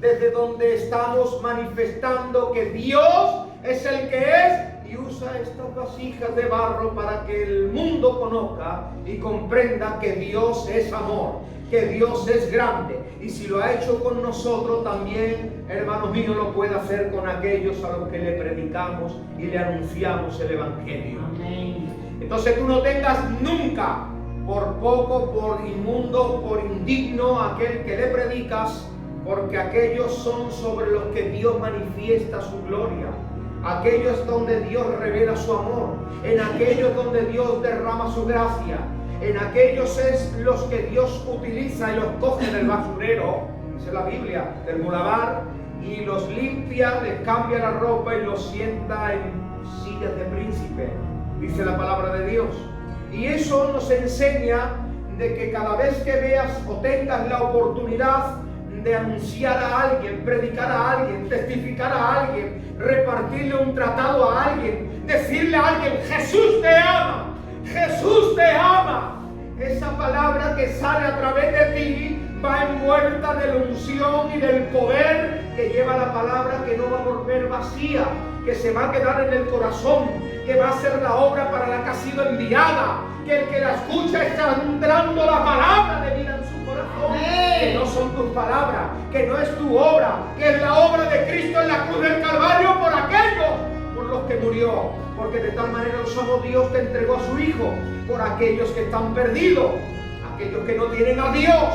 desde donde estamos manifestando que Dios es el que es, y usa estas vasijas de barro para que el mundo conozca y comprenda que Dios es amor, que Dios es grande. Y si lo ha hecho con nosotros, también, hermanos míos, lo puede hacer con aquellos a los que le predicamos y le anunciamos el Evangelio. Amén. Entonces tú no tengas nunca por poco, por inmundo, por indigno aquel que le predicas, porque aquellos son sobre los que Dios manifiesta su gloria. Aquellos donde Dios revela su amor, en aquellos donde Dios derrama su gracia, en aquellos es los que Dios utiliza y los coge del basurero, dice la Biblia, del muladar, y los limpia, les cambia la ropa y los sienta en sillas de príncipe, dice la palabra de Dios. Y eso nos enseña de que cada vez que veas o tengas la oportunidad de anunciar a alguien, predicar a alguien, testificar a alguien, repartirle un tratado a alguien, decirle a alguien: Jesús te ama, Jesús te ama. Esa palabra que sale a través de ti va envuelta de la unción y del poder que lleva la palabra, que no va a volver vacía, que se va a quedar en el corazón, que va a ser la obra para la que ha sido enviada, que el que la escucha está entrando la palabra de vida en su corazón. Que no son tus palabras, que no es tu obra, que es la obra de Cristo en la cruz del Calvario por aquellos por los que murió, porque de tal manera los amó Dios que entregó a su Hijo por aquellos que están perdidos, aquellos que no tienen a Dios,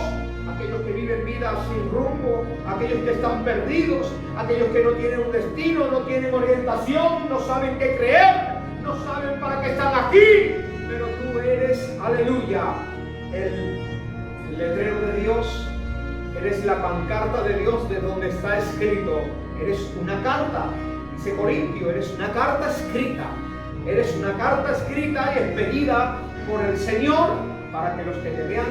aquellos que viven vidas sin rumbo, aquellos que están perdidos, aquellos que no tienen un destino, no tienen orientación, no saben qué creer, no saben para qué están aquí, pero tú eres, aleluya, el letrero de Dios, eres la pancarta de Dios, de donde está escrito, eres una carta, dice Corintio, eres una carta escrita, eres una carta escrita y expedida por el Señor para que los que te vean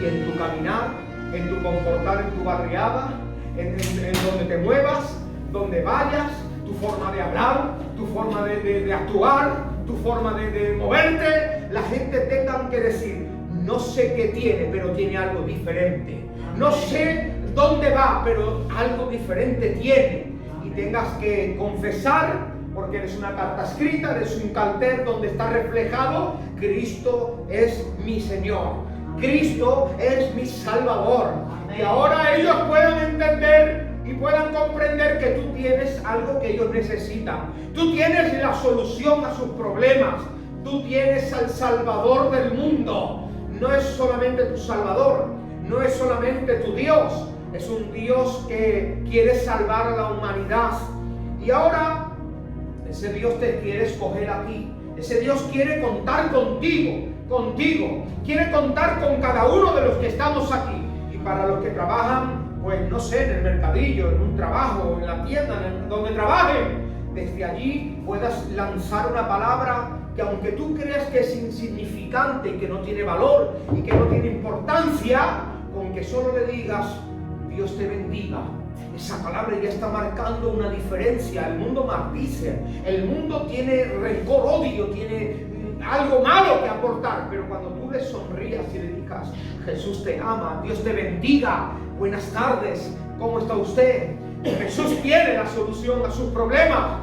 y en tu caminar, en tu comportar, en tu barriada, en donde te muevas, donde vayas, tu forma de hablar, tu forma de actuar, tu forma de moverte, la gente tenga que decir: no sé qué tiene, pero tiene algo diferente. No sé dónde va, pero algo diferente tiene. Y tengas que confesar, porque eres una carta escrita, eres un cartel donde está reflejado: Cristo es mi Señor, Cristo es mi Salvador. Y ahora ellos puedan entender y puedan comprender que tú tienes algo que ellos necesitan. Tú tienes la solución a sus problemas. Tú tienes al Salvador del mundo. No es solamente tu Salvador, no es solamente tu Dios, es un Dios que quiere salvar a la humanidad. Y ahora ese Dios te quiere escoger a ti, ese Dios quiere contar contigo, quiere contar con cada uno de los que estamos aquí. Y para los que trabajan, pues no sé, en el mercadillo, en un trabajo, en la tienda, donde trabajen, desde allí puedas lanzar una palabra que, aunque tú creas que es insignificante y que no tiene valor y que no tiene importancia, con que solo le digas: Dios te bendiga, esa palabra ya está marcando una diferencia. El mundo maldice, el mundo tiene rencor, odio, tiene algo malo que aportar, pero cuando tú le sonrías y le digas: Jesús te ama, Dios te bendiga, buenas tardes, ¿cómo está usted? Jesús quiere la solución a sus problemas.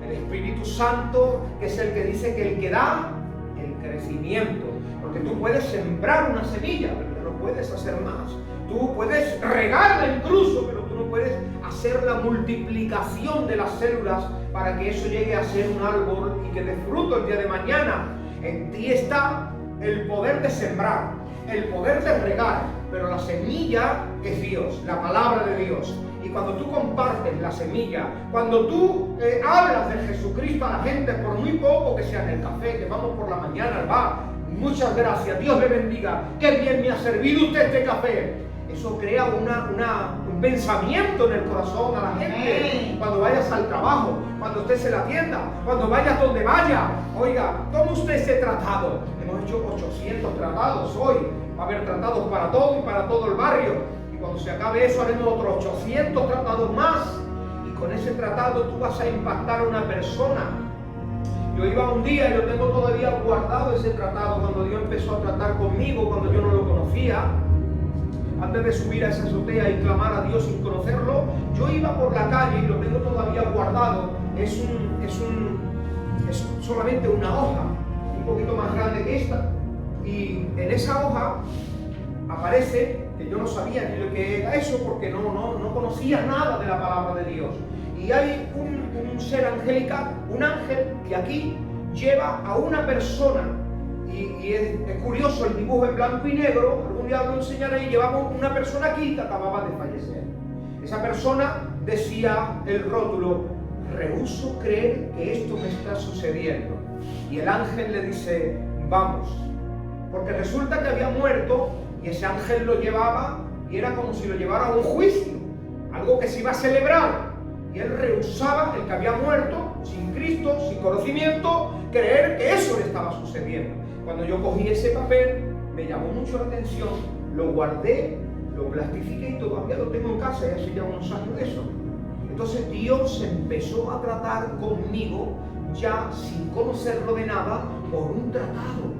El Espíritu Santo, que es el que dice que el que da el crecimiento, porque tú puedes sembrar una semilla, pero no puedes hacer más. Tú puedes regarla incluso, pero tú no puedes hacer la multiplicación de las células para que eso llegue a ser un árbol y que dé fruto el día de mañana. En ti está el poder de sembrar, el poder de regar, pero la semilla es Dios, la palabra de Dios. Y cuando tú compartes la semilla, cuando tú hablas de Jesucristo a la gente, por muy poco que sea en el café, que vamos por la mañana al bar: muchas gracias, Dios le bendiga, qué bien me ha servido usted este café. Eso crea un pensamiento en el corazón a la gente. Cuando vayas al trabajo, cuando estés en la tienda, cuando vayas donde vaya: oiga, toma usted este tratado. Hemos hecho 800 tratados hoy. Va a haber tratados para todo y para todo el barrio. Cuando se acabe eso, haremos otros 800 tratados más. Y con ese tratado tú vas a impactar a una persona. Yo iba un día y yo tengo todavía guardado ese tratado, cuando Dios empezó a tratar conmigo, cuando yo no lo conocía. antes de subir a esa azotea y clamar a Dios sin conocerlo, yo iba por la calle y lo tengo todavía guardado. Es solamente una hoja, un poquito más grande que esta. Y en esa hoja aparece, que yo no sabía ni lo que era eso, porque no conocía nada de la palabra de Dios. Y hay un ser angelical, un ángel que aquí lleva a una persona. Y es curioso el dibujo en blanco y negro. Algún día lo enseñaré. Y llevamos una persona aquí que acababa de fallecer. Esa persona decía el rótulo: rehúso creer que esto me está sucediendo. Y el ángel le dice: vamos, porque resulta que había muerto y ese ángel lo llevaba y era como si lo llevara a un juicio, algo que se iba a celebrar. Y él rehusaba, el que había muerto, sin Cristo, sin conocimiento, creer que eso le estaba sucediendo. Cuando yo cogí ese papel, me llamó mucho la atención, lo guardé, lo plastifiqué y todavía lo tengo en casa, y hace ya unos años de eso. Entonces Dios empezó a tratar conmigo, ya sin conocerlo de nada, por un tratado.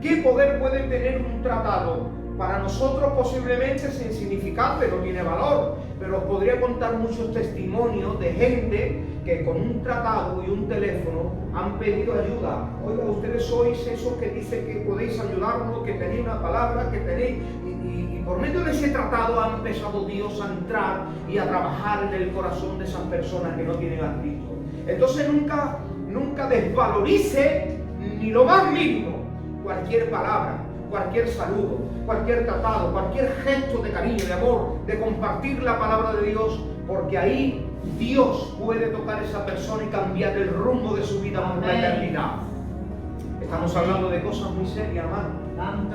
¿Qué poder puede tener un tratado? Para nosotros posiblemente es insignificante, no tiene valor, pero os podría contar muchos testimonios de gente que con un tratado y un teléfono han pedido ayuda. Oiga, ustedes sois esos que dicen que podéis ayudarnos, que tenéis una palabra, que tenéis... Y por medio de ese tratado ha empezado Dios a entrar y a trabajar en el corazón de esas personas que no tienen a Cristo. Entonces nunca desvalorice ni lo más mínimo cualquier palabra, cualquier saludo, cualquier tratado, cualquier gesto de cariño, de amor, de compartir la palabra de Dios, porque ahí Dios puede tocar a esa persona y cambiar el rumbo de su vida por la eternidad. Estamos hablando de cosas muy serias, hermano.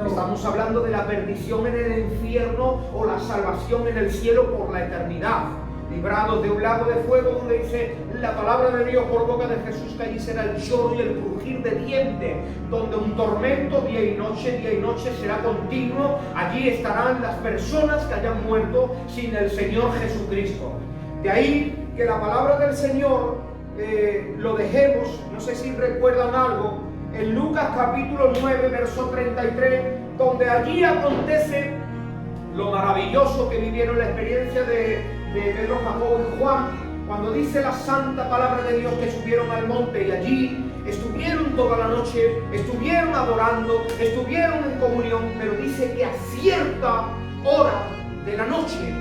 Estamos hablando de la perdición en el infierno o la salvación en el cielo por la eternidad. Librados de un lago de fuego, donde dice la palabra de Dios por boca de Jesús, que allí será el lloro y el crujir de dientes, donde un tormento día y noche será continuo. Allí estarán las personas que hayan muerto sin el Señor Jesucristo. De ahí que la palabra del Señor lo dejemos, no sé si recuerdan algo, en Lucas capítulo 9, verso 33, donde allí acontece lo maravilloso que vivieron, la experiencia de Pedro, Jacobo y Juan, cuando dice la santa palabra de Dios que subieron al monte y allí estuvieron toda la noche, estuvieron adorando, estuvieron en comunión, pero dice que a cierta hora de la noche,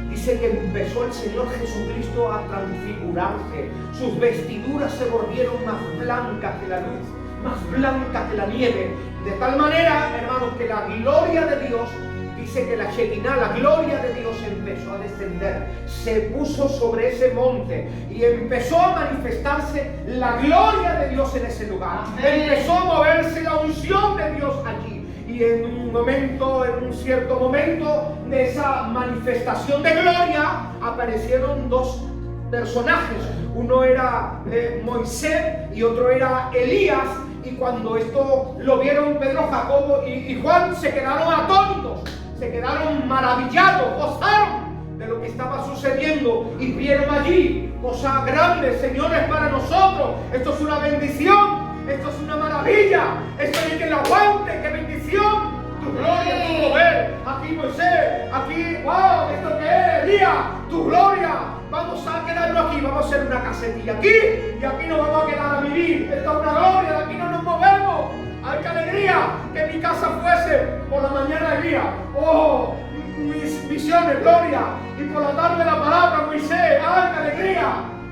dice que empezó el Señor Jesucristo a transfigurarse. Sus vestiduras se volvieron más blancas que la luz, más blancas que la nieve, de tal manera, hermanos, que la gloria de Dios, dice que la Shekinah, la gloria de Dios, empezó a descender, se puso sobre ese monte y empezó a manifestarse la gloria de Dios en ese lugar. Empezó a moverse la unción de Dios allí. Y en un cierto momento de esa manifestación de gloria, aparecieron dos personajes. Uno era Moisés y otro era Elías. Y cuando esto lo vieron Pedro, Jacobo y Juan, se quedaron atónitos, se quedaron maravillados, gozaron de lo que estaba sucediendo y vieron allí cosas grandes. Señores, para nosotros esto es una bendición, esto es una maravilla, esto hay que lo aguante, qué bendición, tu gloria, tu poder, aquí Moisés, aquí, wow, esto que es, Elías, tu gloria. Vamos a quedarnos aquí, vamos a hacer una casetilla aquí y aquí nos vamos a quedar a vivir. Esta es una gloria, de aquí no nos movemos. ¡Ay, qué alegría! Que mi casa fuese por la mañana Elías, oh, mis visiones, gloria, y por la tarde la palabra, Moisés, ¡ay, qué alegría!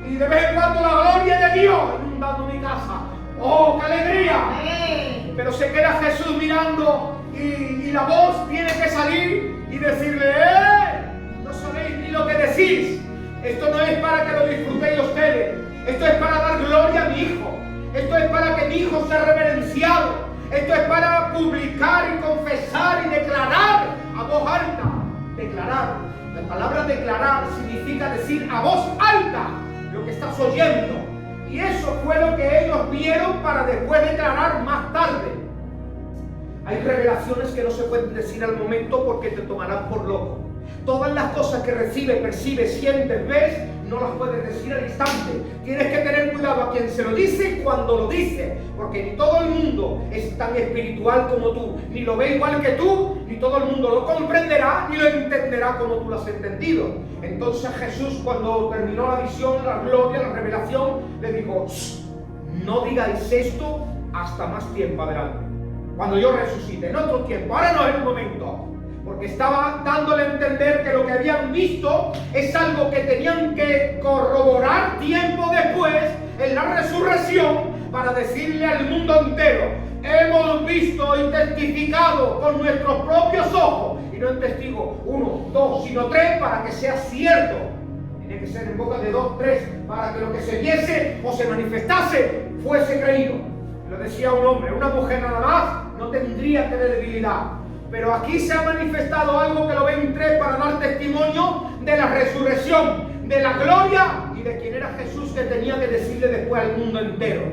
Y de vez en cuando la gloria de Dios inundando mi casa, ¡oh, qué alegría! Pero se queda Jesús mirando y la voz tiene que salir y decirle: no sabéis ni lo que decís. Esto no es para que lo disfrutéis ustedes. Esto es para dar gloria a mi Hijo. Esto es para que mi Hijo sea reverenciado. Esto es para publicar y confesar y declarar a voz alta. Declarar. La palabra declarar significa decir a voz alta lo que estás oyendo. Y eso fue lo que ellos vieron para después declarar más tarde. Hay revelaciones que no se pueden decir al momento porque te tomarán por loco. Todas las cosas que recibes, percibes, sientes, ves, no las puedes decir al instante. Tienes que tener cuidado a quien se lo dice cuando lo dice, porque ni todo el mundo es tan espiritual como tú, ni lo ve igual que tú, ni todo el mundo lo comprenderá, ni lo entenderá como tú lo has entendido. Entonces Jesús, cuando terminó la visión, la gloria, la revelación, le dijo: no digáis esto hasta más tiempo adelante, cuando yo resucite, en otro tiempo, ahora no es el momento. Porque estaba dándole a entender que lo que habían visto es algo que tenían que corroborar tiempo después, en la resurrección, para decirle al mundo entero: hemos visto y testificado con nuestros propios ojos, y no en testigo 1, 2, sino 3, para que sea cierto. Tiene que ser en boca de 2, 3, para que lo que se viese o se manifestase fuese creído. Lo decía un hombre: una mujer nada más no tendría credibilidad. Pero aquí se ha manifestado algo que lo ven 3 para dar testimonio de la resurrección, de la gloria y de quién era Jesús, que tenía que decirle después al mundo entero.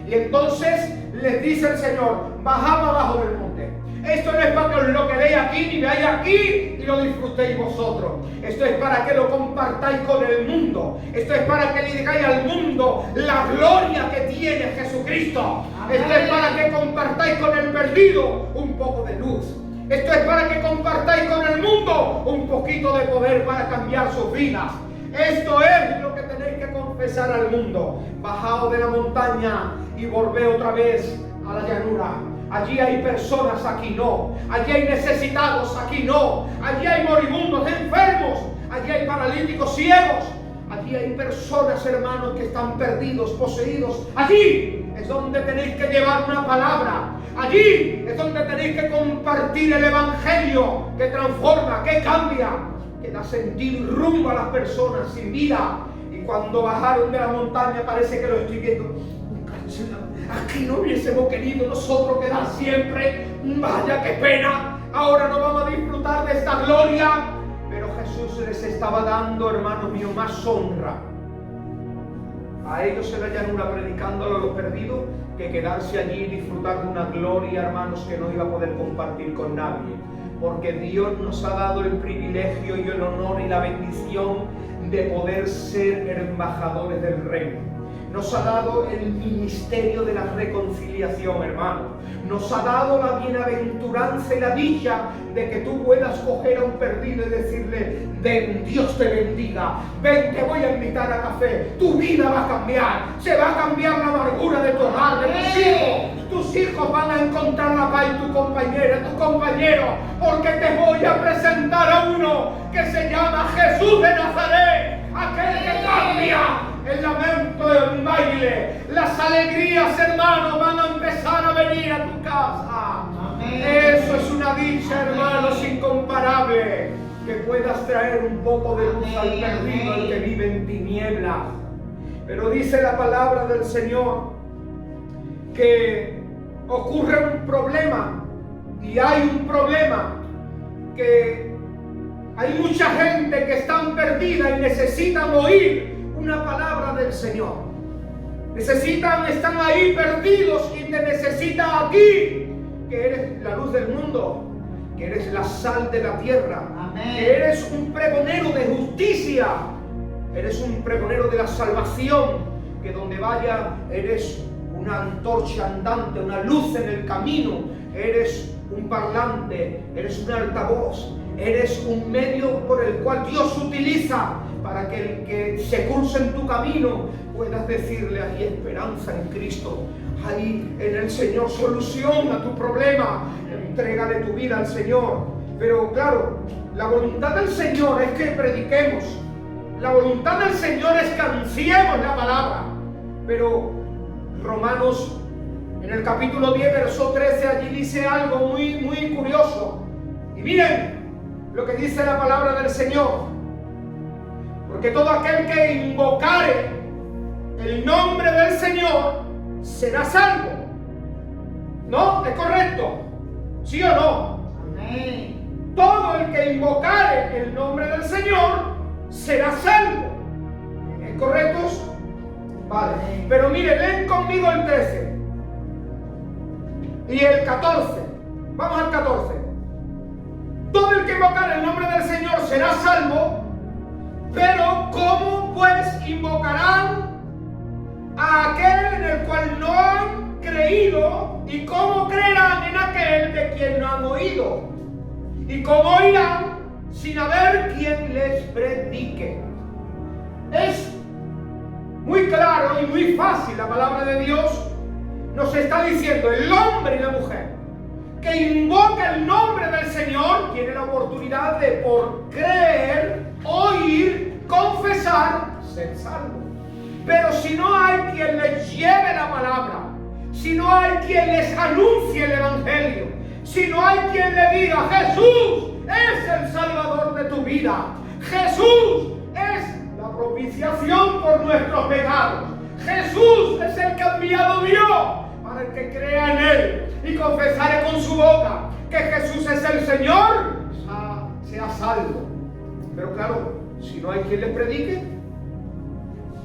Y entonces les dice el Señor: bajad abajo del monte. Esto no es para que os lo quedéis aquí ni veáis aquí y lo disfrutéis vosotros. Esto es para que lo compartáis con el mundo. Esto es para que le digáis al mundo la gloria que tiene Jesucristo. Esto es para que compartáis con el perdido un poco de luz. Esto es para que compartáis con el mundo un poquito de poder para cambiar sus vidas. Esto es lo que tenéis que confesar al mundo. Bajaos de la montaña y volved otra vez a la llanura. Allí hay personas, aquí no. Allí hay necesitados, aquí no. Allí hay moribundos, enfermos. Allí hay paralíticos, ciegos. Allí hay personas, hermanos, que están perdidos, poseídos. Allí es donde tenéis que llevar una palabra. Allí es donde tenéis que compartir el evangelio que transforma, que cambia, que da sentido y rumbo a las personas sin vida. Y cuando bajaron de la montaña, parece que lo estoy viendo. Aquí no hubiésemos querido nosotros quedar siempre. Vaya qué pena. Ahora no vamos a disfrutar de esta gloria. Pero Jesús les estaba dando, hermanos míos, más honra a ellos en la llanura, predicándolo a los perdidos, que quedarse allí y disfrutar de una gloria, hermanos, que no iba a poder compartir con nadie. Porque Dios nos ha dado el privilegio y el honor y la bendición de poder ser embajadores del reino. Nos ha dado el ministerio de la reconciliación, hermano. Nos ha dado la bienaventuranza y la dicha de que tú puedas coger a un perdido y decirle: ven, Dios te bendiga, ven, te voy a invitar a café, tu vida va a cambiar, se va a cambiar la amargura de tu hogar, de tus hijos. Tus hijos van a encontrar la paz y tu compañera, tu compañero, porque te voy a presentar a uno que se llama Jesús de Nazaret, aquel que cambia el lamento en baile. Las alegrías, hermanos, van a empezar a venir a tu casa. Amén. Eso es una dicha, hermanos, incomparable, que puedas traer un poco de luz al perdido, al que vive en tinieblas. Pero dice la palabra del Señor que ocurre un problema, y hay un problema, que hay mucha gente que están perdida y necesitan oír una palabra del Señor. Están ahí perdidos y te necesitan a ti, que eres la luz del mundo, que eres la sal de la tierra. Amén. Que eres un pregonero de justicia, eres un pregonero de la salvación, que donde vaya eres una antorcha andante, una luz en el camino, eres un parlante, eres un altavoz, eres un medio por el cual Dios utiliza para que el que se cruce en tu camino puedas decirle: hay esperanza en Cristo, hay en el Señor solución a tu problema, entrégale tu vida al Señor. Pero claro, la voluntad del Señor es que prediquemos, la voluntad del Señor es que anunciemos la palabra. Pero Romanos, en el capítulo 10, verso 13, allí dice algo muy, muy curioso. Y miren lo que dice la palabra del Señor: porque todo aquel que invocare el nombre del Señor será salvo. ¿No? ¿Es correcto? ¿Sí o no? Amén. Todo el que invocare el nombre del Señor será salvo. ¿Es correcto? Vale. Amén. Pero miren, leen conmigo el 13 y el 14. Vamos al 14. Todo el que invocar el nombre del Señor será salvo. Pero ¿cómo pues invocarán a aquel en el cual no han creído? ¿Y cómo creerán en aquel de quien no han oído? ¿Y cómo oirán sin haber quien les predique? Es muy claro y muy fácil. La palabra de Dios nos está diciendo: el hombre y la mujer que invoca el nombre del Señor tiene la oportunidad de, por creer, oír, confesar, ser salvo. Pero si no hay quien les lleve la palabra, si no hay quien les anuncie el evangelio, si no hay quien le diga: Jesús es el Salvador de tu vida, Jesús es la propiciación por nuestros pecados, Jesús es el que ha enviado Dios para el que crea en Él y confesare con su boca que Jesús es el Señor, sea salvo. Pero claro, si no hay quien les predique,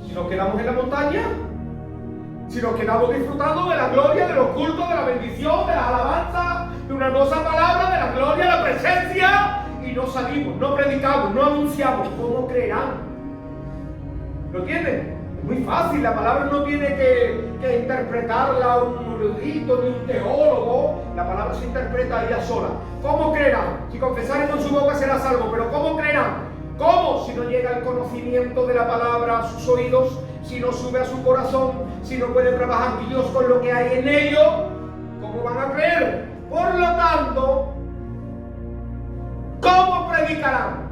si nos quedamos en la montaña, si nos quedamos disfrutando de la gloria, de los cultos, de la bendición, de la alabanza, de una hermosa palabra, de la gloria, de la presencia, y no salimos, no predicamos, no anunciamos, ¿cómo creerán? ¿Lo entienden? Es muy fácil, la palabra no tiene que interpretarla un erudito ni un teólogo, la palabra se interpreta ella sola. ¿Cómo creerán? Si confesaren con su boca será salvo, pero ¿cómo creerán? ¿Cómo? Si no llega el conocimiento de la palabra a sus oídos, si no sube a su corazón, si no puede trabajar Dios con lo que hay en ello, ¿cómo van a creer? Por lo tanto, ¿cómo predicarán?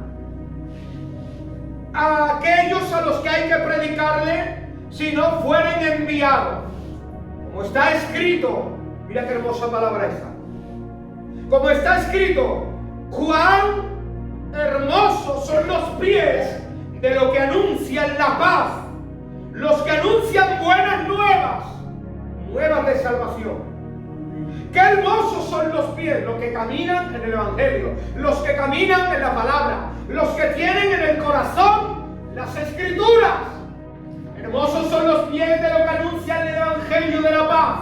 A aquellos a los que hay que predicarle si no fueren enviados. Como está escrito, mira qué hermosa palabra esta. Como está escrito: cuán hermosos son los pies de los que anuncian la paz, los que anuncian buenas nuevas, nuevas de salvación. Qué hermosos son los pies, los que caminan en el evangelio, los que caminan en la palabra, los que tienen en el corazón las escrituras. Hermosos son los pies de los que anuncian el evangelio de la paz,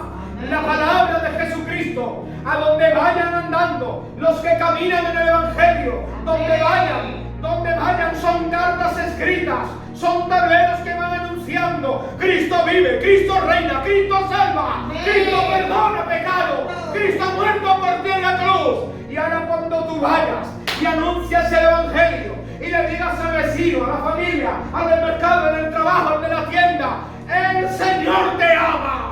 la palabra de Jesucristo. A donde vayan andando, los que caminan en el evangelio, donde vayan son cartas escritas, son tableros que van anunciando: Cristo vive, Cristo reina, Cristo salva, Cristo perdona pecado, Cristo ha muerto por ti en la cruz. Y ahora cuando tú vayas y anuncias el evangelio y le digas al vecino, a la familia, al del mercado, al del trabajo, al de la tienda: el Señor te ama.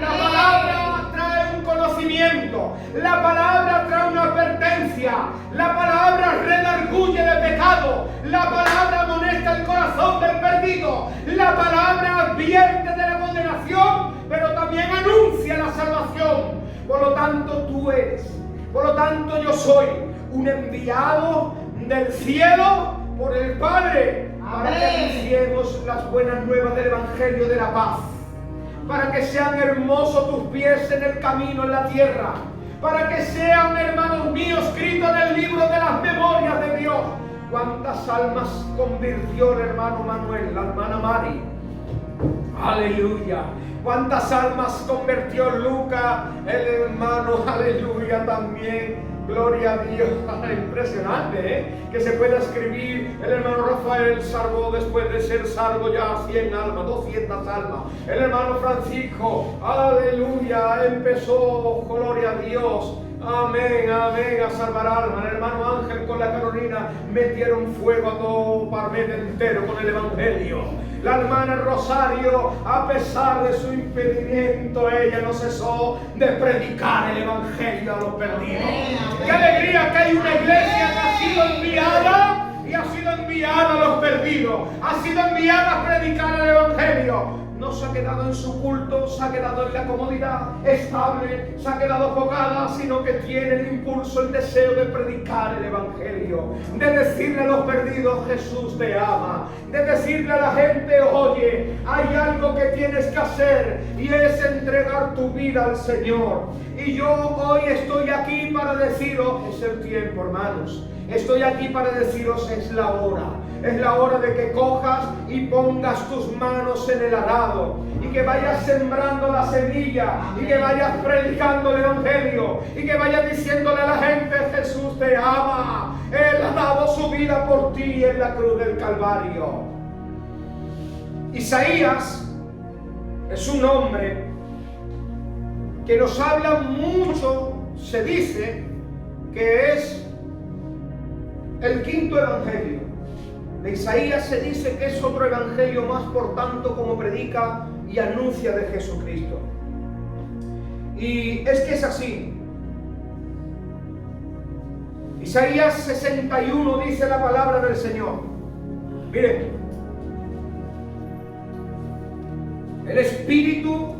La palabra trae un conocimiento, la palabra trae una advertencia, la palabra redarguye de pecado, la palabra amonesta el corazón del perdido, la palabra advierte de la condenación, pero también anuncia la salvación. Por lo tanto tú eres, por lo tanto yo soy un enviado del cielo por el Padre, para que anunciemos las buenas nuevas del evangelio de la paz, para que sean hermosos tus pies en el camino en la tierra, para que sean, hermanos míos, escritos en el libro de las memorias de Dios. ¿Cuántas almas convirtió el hermano Manuel, la hermana Mari? Aleluya. ¿Cuántas almas convirtió Luca, el hermano? Aleluya también. Gloria a Dios. Impresionante, que se pueda escribir. El hermano Rafael salvó, después de ser salvo, ya 100 almas, 200 almas. El hermano Francisco, aleluya, empezó, gloria a Dios, amén, amén, a salvar almas. El hermano Ángel con la Carolina metieron fuego a todo Parmete entero con el evangelio. La hermana Rosario, a pesar de su impedimento, ella no cesó de predicar el evangelio a los perdidos. ¡Qué alegría que hay una iglesia que ha sido enviada y ha sido enviada a los perdidos! Ha sido enviada a predicar el evangelio. No se ha quedado en su culto, se ha quedado en la comodidad estable, se ha quedado enfocada, sino que tiene el impulso, el deseo de predicar el evangelio, de decirle a los perdidos: Jesús te ama, de decirle a la gente: oye, hay algo que tienes que hacer, y es entregar tu vida al Señor. Y yo hoy estoy aquí para deciros: es el tiempo, hermanos. Estoy aquí para deciros: es la hora. Es la hora de que cojas y pongas tus manos en el arado, y que vayas sembrando la semilla, y que vayas predicando el evangelio, y que vayas diciéndole a la gente: Jesús te ama. Él ha dado su vida por ti en la cruz del Calvario. Isaías es un hombre que nos habla mucho, se dice que es el quinto evangelio. De Isaías se dice que es otro evangelio más, por tanto, como predica y anuncia de Jesucristo. Y es que es así. Isaías 61 dice la palabra del Señor. Miren, el Espíritu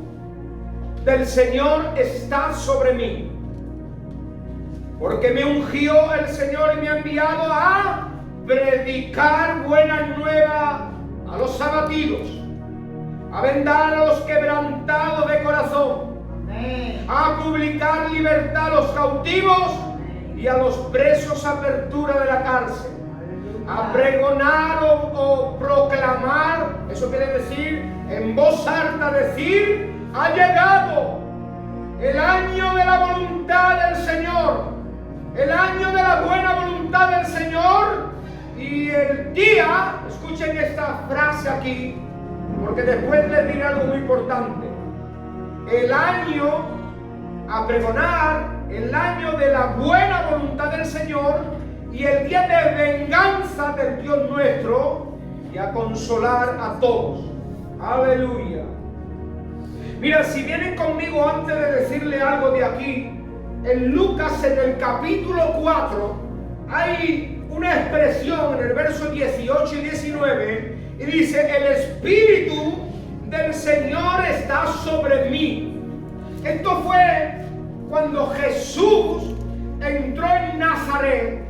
del Señor está sobre mí, porque me ungió el Señor y me ha enviado a predicar buenas nuevas a los abatidos, a vendar a los quebrantados de corazón, amén, a publicar libertad a los cautivos y a los presos apertura de la cárcel, a pregonar o proclamar, eso quiere decir en voz alta decir: ha llegado el año de la voluntad del Señor, el año de la buena voluntad del Señor. Y el día, escuchen esta frase aquí, porque después les diré algo muy importante. El año a pregonar, el año de la buena voluntad del Señor, y el día de venganza del Dios nuestro, y a consolar a todos. Aleluya. Mira, si vienen conmigo, antes de decirle algo de aquí, en Lucas, en el capítulo 4, hay una expresión en el verso 18 y 19, y dice: el Espíritu del Señor está sobre mí. Esto fue cuando Jesús entró en Nazaret,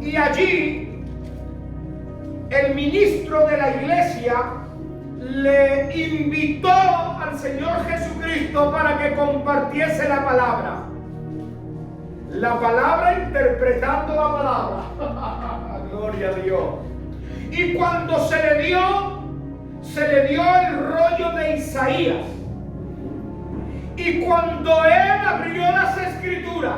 y allí el ministro de la iglesia le invitó al Señor Jesucristo para que compartiese la palabra. La palabra, interpretando la palabra. Gloria a Dios. Y cuando se le dio el rollo de Isaías. Y cuando él abrió las escrituras,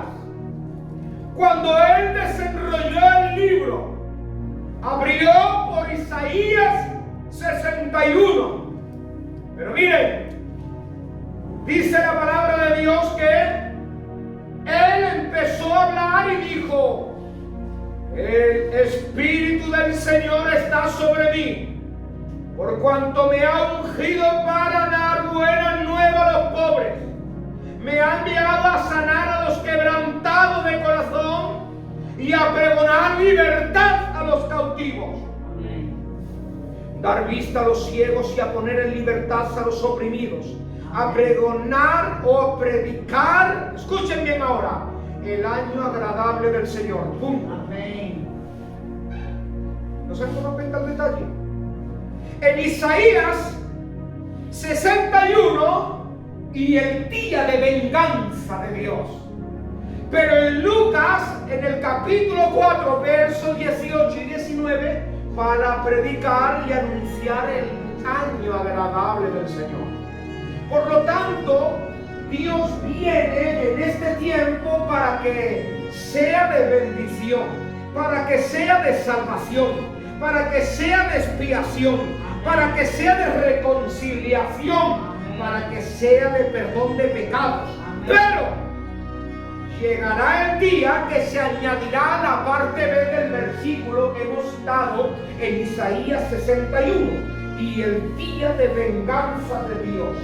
cuando él desenrolló el libro, abrió por Isaías 61. Pero miren, dice la palabra de Dios que él empezó a hablar y dijo: el Espíritu del Señor está sobre mí, por cuanto me ha ungido para dar buenas nuevas a los pobres, me ha enviado a sanar a los quebrantados de corazón y a pregonar libertad a los cautivos, dar vista a los ciegos y a poner en libertad a los oprimidos, a pregonar o predicar, escuchen bien ahora, el año agradable del Señor. ¡Pum! Amén. ¿No se dan cuenta el detalle? En Isaías 61 y el día de venganza de Dios. Pero en Lucas, en el capítulo 4, versos 18 y 19, para predicar y anunciar el año agradable del Señor. Por lo tanto, Dios viene en este tiempo para que sea de bendición, para que sea de salvación, para que sea de expiación, para que sea de reconciliación, para que sea de perdón de pecados. Pero llegará el día que se añadirá la parte B del versículo que hemos citado en Isaías 61, y el día de venganza de Dios.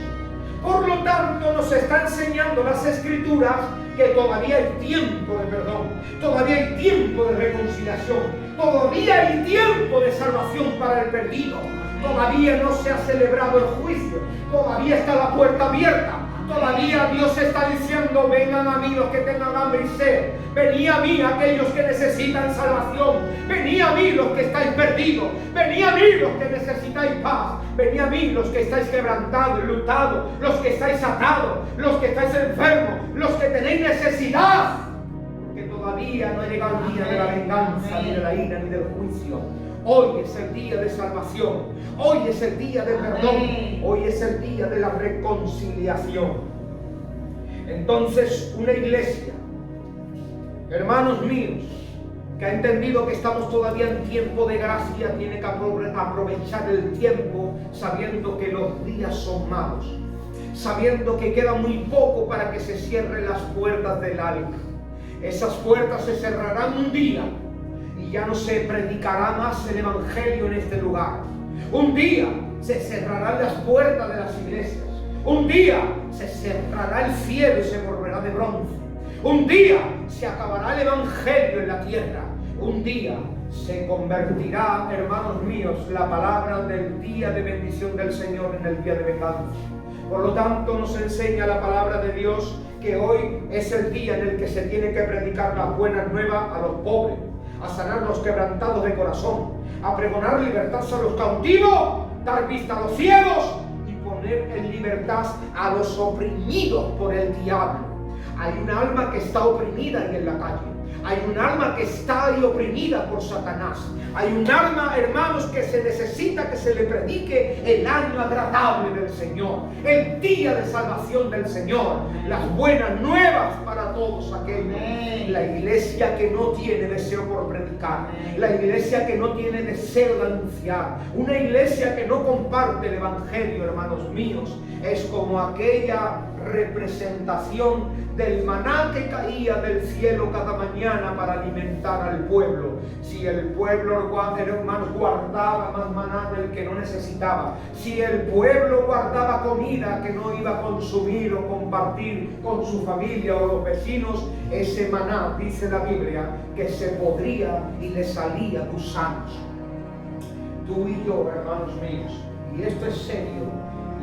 Por lo tanto, nos está enseñando las Escrituras que todavía hay tiempo de perdón, todavía hay tiempo de reconciliación, todavía hay tiempo de salvación para el perdido. Todavía no se ha celebrado el juicio, todavía está la puerta abierta. Todavía Dios está diciendo: vengan a mí los que tengan hambre y sed, venid a mí aquellos que necesitan salvación, venid a mí los que estáis perdidos, venid a mí los que necesitáis paz, venid a mí los que estáis quebrantados, luchados, los que estáis atados, los que estáis enfermos, los que tenéis necesidad, porque todavía no ha llegado el día de la venganza, ni de la ira, ni del juicio. Hoy es el día de salvación, hoy es el día de perdón, hoy es el día de la reconciliación. Entonces, una iglesia hermanos míos, que ha entendido que estamos todavía en tiempo de gracia, tiene que aprovechar el tiempo sabiendo que los días son malos, sabiendo que queda muy poco para que se cierren las puertas del alma. Esas puertas se cerrarán un día y ya no se predicará más el evangelio en este lugar. Un día se cerrarán las puertas de las iglesias. Un día se cerrará el cielo y se volverá de bronce. Un día se acabará el evangelio en la tierra. Un día se convertirá, hermanos míos, la palabra del día de bendición del Señor en el día de venganza. Por lo tanto, nos enseña la palabra de Dios que hoy es el día en el que se tiene que predicar las buenas nuevas a los pobres, a sanar los quebrantados de corazón, a pregonar libertad a los cautivos, dar vista a los ciegos y poner en libertad a los oprimidos por el diablo. Hay un alma que está oprimida ahí en la calle. Hay un alma que está ahí oprimida por Satanás. Hay un alma, hermanos, que se necesita que se le predique el año agradable del Señor, el día de salvación del Señor, las buenas nuevas para todos aquellos. La iglesia que no tiene deseo por predicar, la iglesia que no tiene deseo de anunciar, una iglesia que no comparte el evangelio, hermanos míos, es como aquella representación del maná que caía del cielo cada mañana para alimentar al pueblo. Si el pueblo, hermanos, guardaba más maná del que no necesitaba, si el pueblo guardaba comida que no iba a consumir o compartir con su familia o los vecinos, ese maná, dice la Biblia, que se podría y le salía gusanos. Tú y yo, hermanos míos, y esto es serio,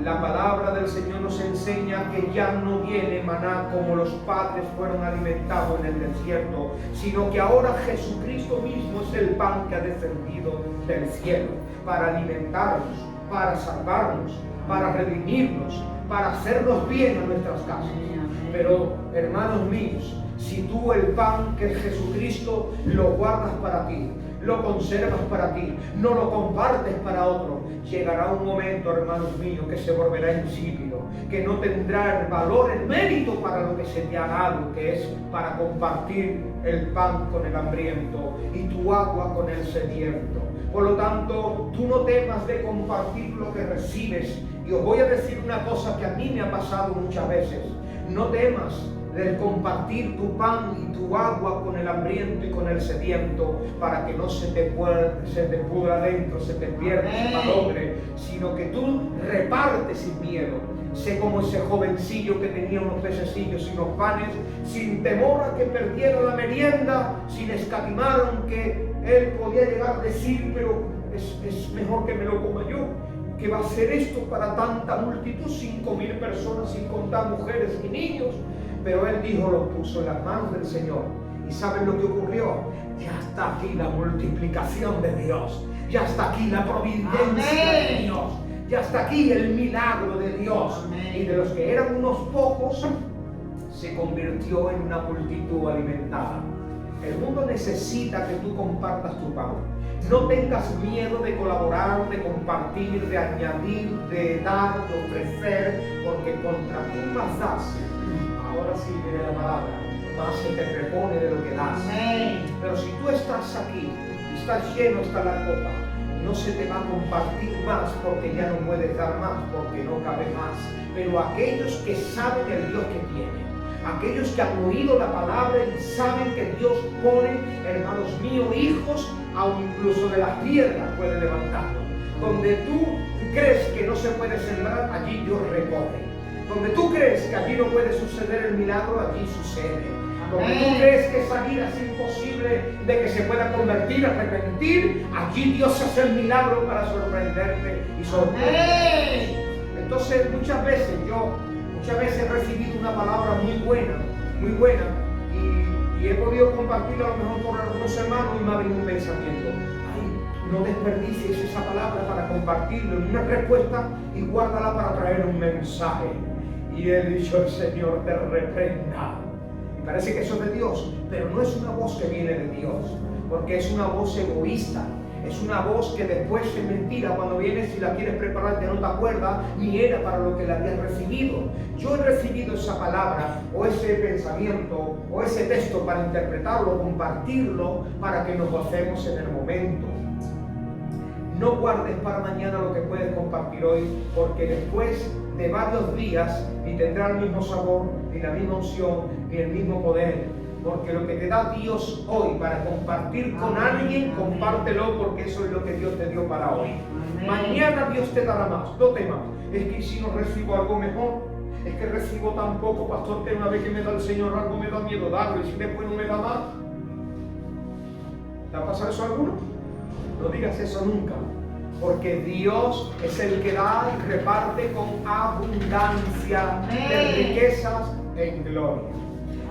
la palabra del Señor nos enseña que ya no viene maná como los padres fueron alimentados en el desierto, sino que ahora Jesucristo mismo es el pan que ha descendido del cielo para alimentarnos, para salvarnos, para redimirnos, para hacernos bien a nuestras casas. Pero, hermanos míos, si tú el pan que es Jesucristo lo guardas para ti, lo conservas para ti, no lo compartes para otro, llegará un momento, hermanos míos, que se volverá insípido, que no tendrá el valor, el mérito para lo que se te ha dado, que es para compartir el pan con el hambriento y tu agua con el sediento. Por lo tanto, tú no temas de compartir lo que recibes. Y os voy a decir una cosa que a mí me ha pasado muchas veces. No temas del compartir tu pan y tu agua con el hambriento y con el sediento, para que no se te pudra adentro, se te pierda su malogre, sino que tú repartes sin miedo. Sé como ese jovencillo que tenía unos pececillos y unos panes, sin temor a que perdiera la merienda, sin escatimar, aunque él podía llegar a decir, pero es mejor que me lo coma yo. ¿Qué va a hacer esto para tanta multitud? 5.000 personas, sin contar mujeres y niños. Pero él dijo, lo puso en las manos del Señor. ¿Y saben lo que ocurrió? Ya está aquí la multiplicación de Dios. Ya está aquí la providencia de Dios. Ya está aquí el milagro de Dios. Y de los que eran unos pocos, se convirtió en una multitud alimentada. El mundo necesita que tú compartas tu pan. No tengas miedo de colaborar, de compartir, de añadir, de dar, de ofrecer, porque contra tú más das, ahora sí viene la palabra, más se te repone de lo que das. Pero si tú estás aquí y estás lleno, está la copa, no se te va a compartir más porque ya no puedes dar más, porque no cabe más. Pero aquellos que saben el Dios que tienen, aquellos que han oído la palabra y saben que Dios pone, hermanos míos, hijos, aun incluso de las piedras puede levantarlos. Donde tú crees que no se puede sembrar, allí Dios recoge. Donde tú crees que allí no puede suceder el milagro, allí sucede. Donde tú crees que esa vida es imposible de que se pueda convertir, arrepentir, allí Dios hace el milagro para sorprenderte y sorprenderte. Entonces muchas veces he recibido una palabra muy buena, y he podido compartirla a lo mejor con algunos hermanos y me ha venido un pensamiento. Ay, no desperdicies esa palabra para compartirlo en una respuesta y guárdala para traer un mensaje. Y he dicho, el Señor te reprenda. Y parece que eso es de Dios, pero no es una voz que viene de Dios, porque es una voz egoísta. Es una voz que después es mentira. Cuando vienes y la quieres preparar ya no te acuerdas ni era para lo que la habías recibido. Yo he recibido esa palabra o ese pensamiento o ese texto para interpretarlo, compartirlo, para que nos gocemos en el momento. No guardes para mañana lo que puedes compartir hoy, porque después de varios días ni tendrá el mismo sabor, ni la misma unción, ni el mismo poder. Porque lo que te da Dios hoy para compartir con alguien, compártelo, porque eso es lo que Dios te dio para hoy. Mañana Dios te dará más, no temas. Es que si no recibo algo mejor, es que recibo tan poco, pastor, que una vez que me da el Señor algo me da miedo darlo, y si después no me da más. ¿Te ha pasado eso a alguno? No digas eso nunca, porque Dios es el que da y reparte con abundancia de riquezas en gloria.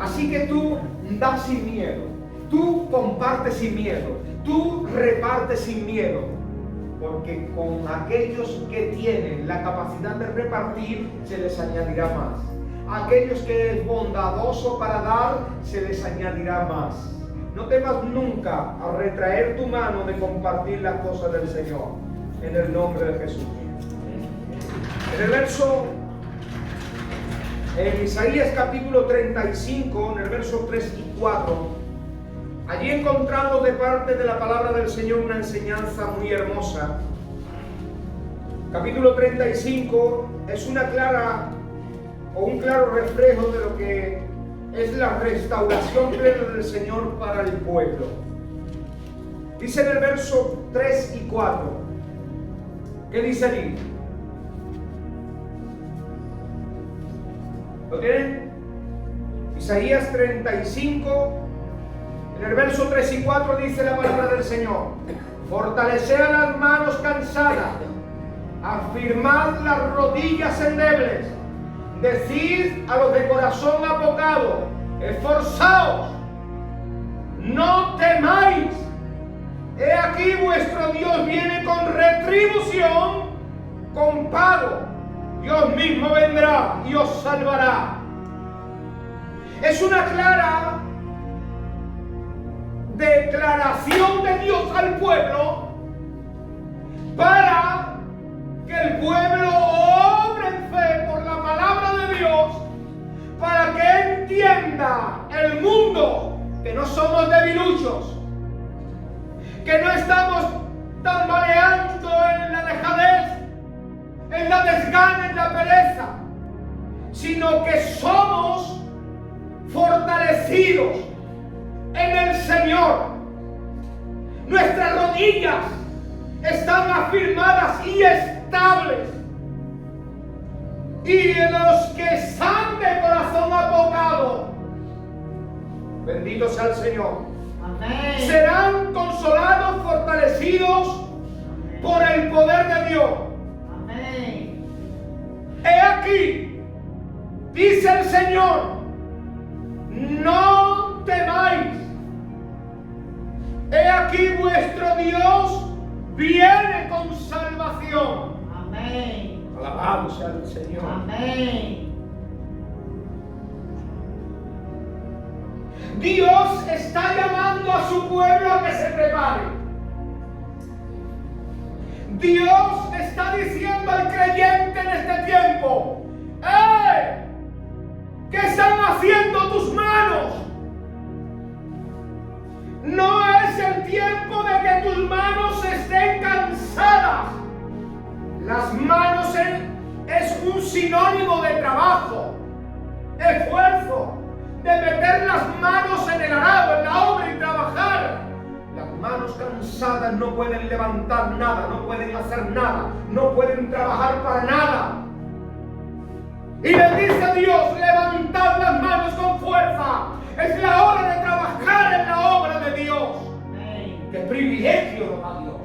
Así que tú das sin miedo, tú compartes sin miedo, tú repartes sin miedo, porque con aquellos que tienen la capacidad de repartir se les añadirá más. Aquellos que es bondadoso para dar se les añadirá más. No temas nunca a retraer tu mano de compartir las cosas del Señor, en el nombre de Jesús. En el verso, en Isaías capítulo 35, en el verso 3 y 4, allí encontramos de parte de la palabra del Señor una enseñanza muy hermosa. Capítulo 35 es una clara o un claro reflejo de lo que es la restauración plena del Señor para el pueblo. Dice en el verso 3 y 4, ¿qué dice allí? ¿Lo tienen? Isaías 35, en el verso 3 y 4 dice la palabra del Señor: fortaleced a las manos cansadas, afirmad las rodillas endebles, decid a los de corazón apocado, esforzaos, no temáis, he aquí vuestro Dios viene con retribución, con pago, Dios mismo vendrá y os salvará. Es una clara declaración de Dios al pueblo para que el pueblo obre en fe por la palabra de Dios, para que entienda el mundo que no somos debiluchos, que no estamos tambaleando en la dejadez, en la desgana, en la pereza, sino que somos fortalecidos en el Señor. Nuestras rodillas están afirmadas y estables, y los que están de corazón apocado, bendito sea el Señor, amén, serán consolados, fortalecidos, amén, por el poder de Dios. Amén. He aquí, dice el Señor, no temáis, he aquí vuestro Dios viene con salvación. Amén. Alabado sea el Señor. Amén. Dios está llamando a su pueblo a que se prepare. Dios está diciendo al creyente en este tiempo: ¡eh! ¿Qué están haciendo tus manos? No es el tiempo de que tus manos estén cansadas. Las manos es un sinónimo de trabajo, esfuerzo, de meter las manos en el arado, en la obra y trabajar. Las manos cansadas no pueden levantar nada, no pueden hacer nada, no pueden trabajar para nada. Y le dice a Dios: levantad las manos con fuerza. Es la hora de trabajar en la obra de Dios. Amén. Qué privilegio nos da Dios.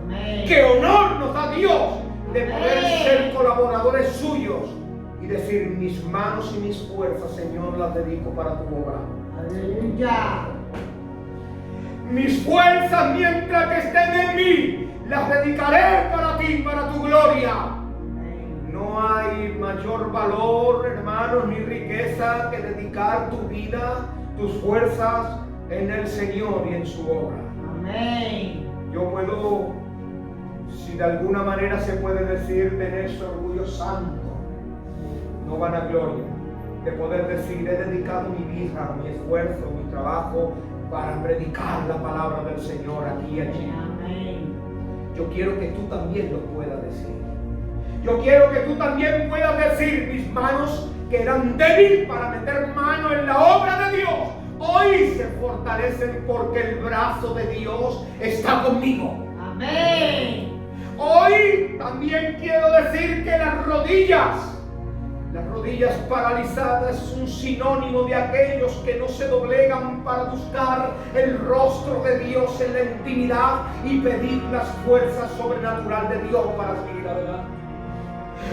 Amén. Qué honor nos da Dios de poder ser colaboradores suyos y decir: mis manos y mis fuerzas, Señor, las dedico para tu obra. Aleluya. Mis fuerzas, mientras que estén en mí, las dedicaré para ti, para tu gloria. No hay mayor valor, hermanos, ni riqueza que dedicar tu vida, tus fuerzas en el Señor y en su obra. Amén. yo puedo, si de alguna manera se puede decir, tener ese orgullo santo, no vanagloria, de poder decir, he dedicado mi vida, mi esfuerzo, mi trabajo para predicar la palabra del Señor aquí y allí. Amén. Yo quiero que tú también lo puedas decir. Yo quiero que tú también puedas decir, mis manos que eran débiles para meter mano en la obra de Dios, hoy se fortalecen porque el brazo de Dios está conmigo. Amén. Hoy también quiero decir que las rodillas paralizadas es un sinónimo de aquellos que no se doblegan para buscar el rostro de Dios en la intimidad y pedir las fuerzas sobrenaturales de Dios para seguir adelante.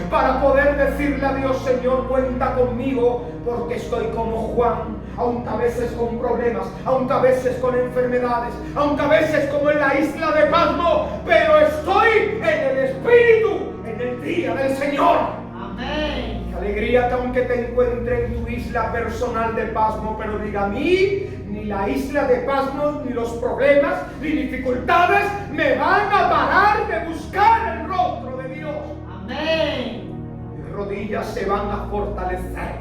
Para poder decirle a Dios, Señor, cuenta conmigo porque estoy como Juan, aunque a veces con problemas, aunque a veces con enfermedades, aunque a veces como en la isla de Pasmo, pero estoy en el Espíritu, en el día del Señor. Amén. Alegría que aunque te encuentre en tu isla personal de Pasmo, pero diga, a mí ni la isla de Pasmo, ni los problemas, ni dificultades me van a parar de buscar el rostro de Dios. Amén. Mis rodillas se van a fortalecer,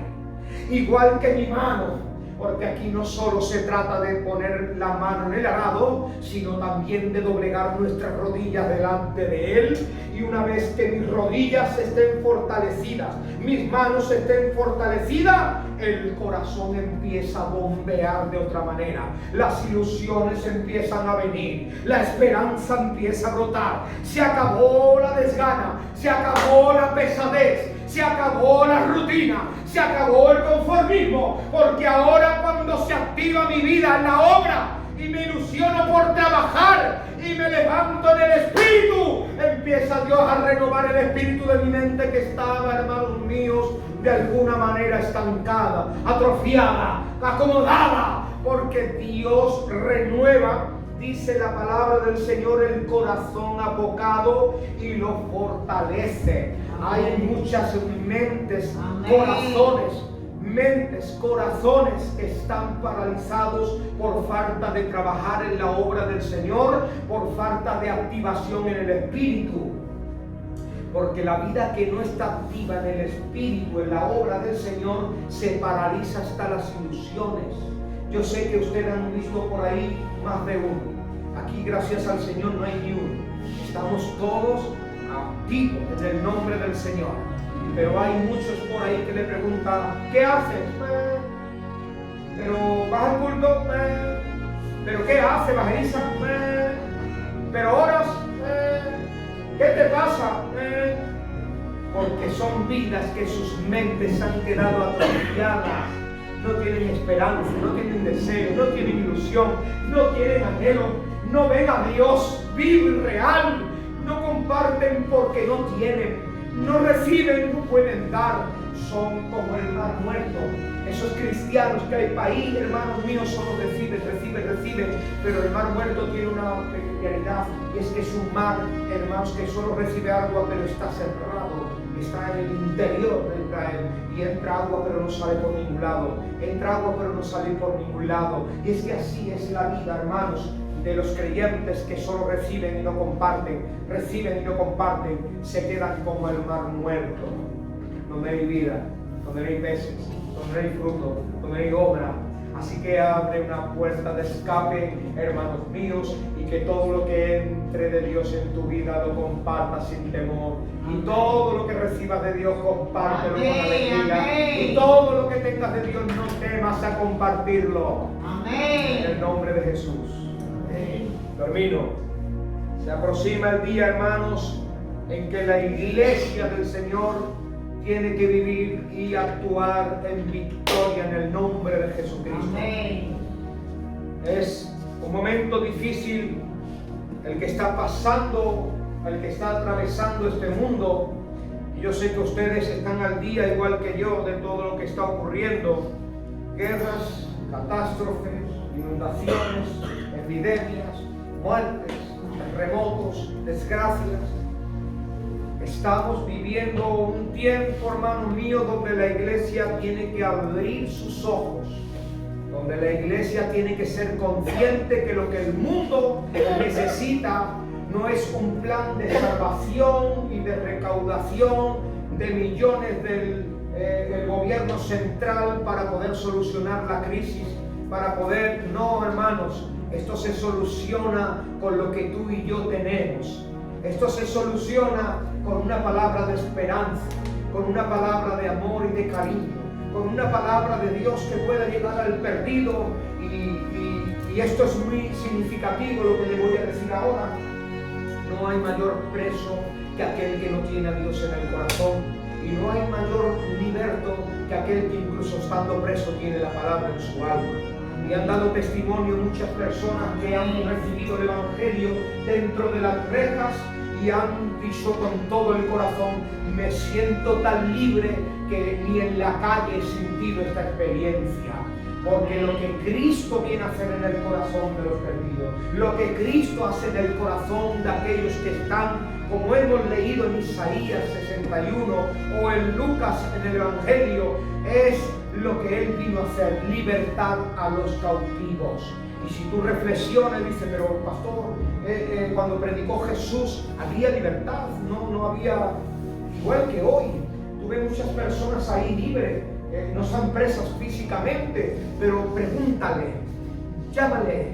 igual que mi mano, porque aquí no solo se trata de poner la mano en el arado, sino también de doblegar nuestras rodillas delante de Él. Y una vez que mis rodillas estén fortalecidas, mis manos estén fortalecidas, el corazón empieza a bombear de otra manera. Las ilusiones empiezan a venir, la esperanza empieza a brotar. Se acabó la desgana, se acabó la pesadez, se acabó la rutina, se acabó el conformismo, porque ahora cuando se activa mi vida en la obra y me ilusiono por trabajar y me levanto en el Espíritu, empieza Dios a renovar el espíritu de mi mente que estaba, hermanos míos, de alguna manera estancada, atrofiada, acomodada, porque Dios renueva, dice la palabra del Señor, el corazón apocado y lo fortalece. Hay muchas mentes, corazones que están paralizados por falta de trabajar en la obra del Señor, por falta de activación en el Espíritu. Porque la vida que no está activa en el Espíritu, en la obra del Señor, se paraliza hasta las ilusiones. Yo sé que ustedes han visto por ahí más de uno. Aquí, gracias al Señor, no hay ni uno. Estamos todos activos en el nombre del Señor. Pero hay muchos por ahí que le preguntan, ¿qué haces? Pero vas al culto, pero ¿qué hace Bajeriza? Pero oras, ¿qué te pasa? Porque son vidas que sus mentes han quedado atrofiadas. No tienen esperanza, no tienen deseo, no tienen ilusión, no tienen anhelo, no ven a Dios vivo y real, no comparten porque no tienen, no reciben, no pueden dar, son como el mar muerto. Esos cristianos que hay país, hermanos míos, solo reciben, pero el mar muerto tiene una peculiaridad, y es que es un mar, hermanos, que solo recibe agua, pero está cerrado, está en el interior de él, y entra agua pero no sale por ningún lado, entra agua pero no sale por ningún lado. Y es que así es la vida, hermanos, de los creyentes que solo reciben y no comparten, se quedan como el mar muerto, donde hay vida, donde no hay peces, donde no hay fruto, donde no hay obra. Así que abre una puerta de escape, hermanos míos, y que todo lo que entre de Dios en tu vida lo compartas sin temor. Y todo lo que recibas de Dios, compártelo con alegría. Y todo lo que tengas de Dios, no temas a compartirlo. Amén. En el nombre de Jesús. Amén. Termino. Se aproxima el día, hermanos, en que la iglesia del Señor tiene que vivir y actuar en victoria en el nombre de Jesucristo. Amén. Es un momento difícil el que está pasando, el que está atravesando este mundo. Y yo sé que ustedes están al día, igual que yo, de todo lo que está ocurriendo. Guerras, catástrofes, inundaciones, epidemias, muertes, terremotos, desgracias. Estamos viviendo un tiempo, hermano mío, donde la iglesia tiene que abrir sus ojos donde la iglesia tiene que ser consciente que lo que el mundo necesita no es un plan de salvación y de recaudación de millones del gobierno central para poder solucionar la crisis, no, hermanos, esto se soluciona con lo que tú y yo tenemos. Esto se soluciona con una palabra de esperanza, con una palabra de amor y de cariño, con una palabra de Dios que pueda llegar al perdido. Y esto es muy significativo lo que le voy a decir ahora. No hay mayor preso que aquel que no tiene a Dios en el corazón. Y no hay mayor liberto que aquel que incluso estando preso tiene la palabra en su alma. Y han dado testimonio muchas personas que han recibido el Evangelio dentro de las rejas y han dicho con todo el corazón: me siento tan libre que ni en la calle he sentido esta experiencia. Porque lo que Cristo viene a hacer en el corazón de los perdidos, lo que Cristo hace en el corazón de aquellos que están, como hemos leído en Isaías 61 o en Lucas en el Evangelio, es lo que Él vino a hacer: libertad a los cautivos. Y si tú reflexionas, dices: pero pastor, cuando predicó Jesús había libertad, no había, igual que hoy. Tuve muchas personas ahí libres, no están presas físicamente, pero pregúntale, llámale,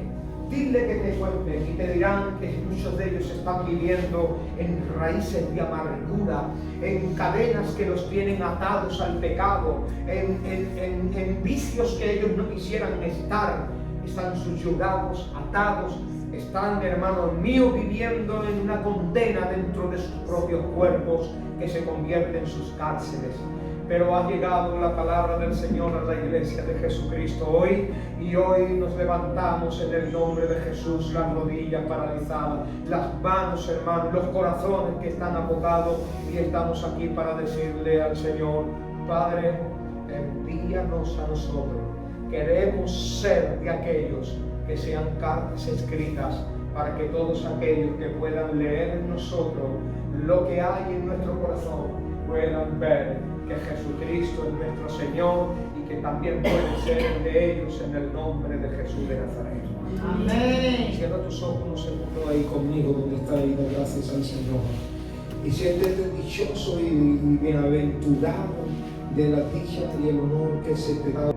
dile que te cuenten y te dirán que muchos de ellos están viviendo en raíces de amargura, en cadenas que los tienen atados al pecado, en vicios que ellos no quisieran estar. Están subyugados, atados, están, hermanos míos, viviendo en una condena dentro de sus propios cuerpos que se convierte en sus cárceles. Pero ha llegado la palabra del Señor a la iglesia de Jesucristo hoy, y hoy nos levantamos en el nombre de Jesús, las rodillas paralizadas, las manos, hermanos, los corazones que están apocados, y estamos aquí para decirle al Señor: Padre, envíanos a nosotros. Queremos ser de aquellos que sean cartas escritas para que todos aquellos que puedan leer en nosotros lo que hay en nuestro corazón puedan ver que Jesucristo es nuestro Señor y que también pueden ser de ellos en el nombre de Jesús de Nazaret. Amén. Cierra tus ojos un segundo ahí conmigo donde está ahí, gracias al Señor. Y siéntete dichoso y bienaventurado de la dicha y el honor que se te da.